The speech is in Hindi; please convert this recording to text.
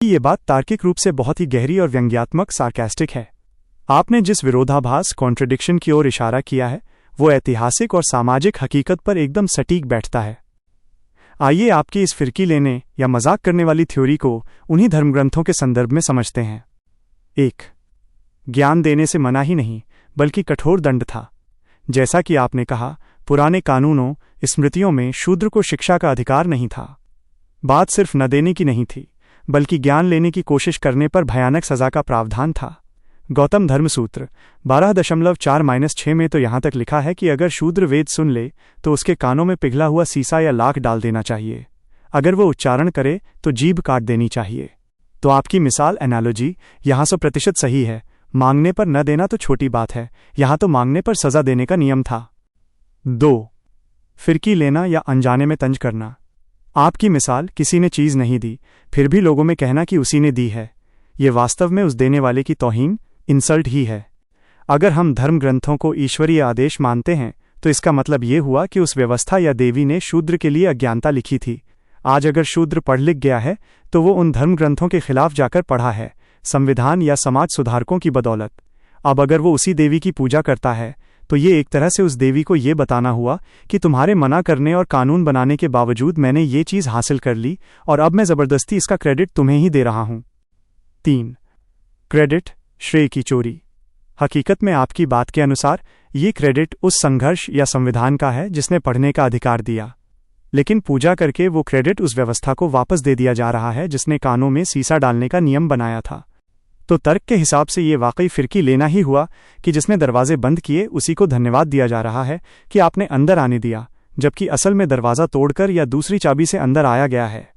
ये बात तार्किक रूप से बहुत ही गहरी और व्यंग्यात्मक सार्कास्टिक है। आपने जिस विरोधाभास कॉन्ट्रडिक्शन की ओर इशारा किया है वो ऐतिहासिक और सामाजिक हकीकत पर एकदम सटीक बैठता है। आइए आपकी इस फिरकी लेने या मजाक करने वाली थ्योरी को उन्हीं धर्मग्रंथों के संदर्भ में समझते हैं। 1. ज्ञान देने से मना ही नहीं बल्कि कठोर दंड था। जैसा कि आपने कहा, पुराने कानूनों स्मृतियों में शूद्र को शिक्षा का अधिकार नहीं था। बात सिर्फ न देने की नहीं थी बल्कि ज्ञान लेने की कोशिश करने पर भयानक सजा का प्रावधान था। गौतम धर्मसूत्र 12.4-6 में तो यहाँ तक लिखा है कि अगर शूद्र वेद सुन ले तो उसके कानों में पिघला हुआ सीसा या लाख डाल देना चाहिए। अगर वो उच्चारण करे तो जीभ काट देनी चाहिए। तो आपकी मिसाल एनालॉजी यहाँ 100% सही है। मांगने पर न देना तो छोटी बात है, यहाँ तो मांगने पर सजा देने का नियम था। 2. फिरकी लेना या अनजाने में तंज करना। आपकी मिसाल, किसी ने चीज़ नहीं दी फिर भी लोगों में कहना कि उसी ने दी है, ये वास्तव में उस देने वाले की तौहीन, इंसल्ट ही है। अगर हम धर्म ग्रंथों को ईश्वरीय आदेश मानते हैं तो इसका मतलब ये हुआ कि उस व्यवस्था या देवी ने शूद्र के लिए अज्ञानता लिखी थी। आज अगर शूद्र पढ़ लिख गया है तो वो उन धर्म ग्रंथों के खिलाफ जाकर पढ़ा है, संविधान या समाज सुधारकों की बदौलत। अब अगर वो उसी देवी की पूजा करता है तो ये एक तरह से उस देवी को ये बताना हुआ कि तुम्हारे मना करने और कानून बनाने के बावजूद मैंने ये चीज़ हासिल कर ली और अब मैं ज़बरदस्ती इसका क्रेडिट तुम्हें ही दे रहा हूँ। 3. क्रेडिट, श्रेय की चोरी। हकीकत में आपकी बात के अनुसार ये क्रेडिट उस संघर्ष या संविधान का है जिसने पढ़ने का अधिकार दिया, लेकिन पूजा करके वो क्रेडिट उस व्यवस्था को वापस दे दिया जा रहा है जिसने कानों में सीसा डालने का नियम बनाया था। तो तर्क के हिसाब से ये वाकई फिरकी लेना ही हुआ कि जिसने दरवाजे बंद किए उसी को धन्यवाद दिया जा रहा है कि आपने अंदर आने दिया, जबकि असल में दरवाज़ा तोड़कर या दूसरी चाबी से अंदर आया गया है।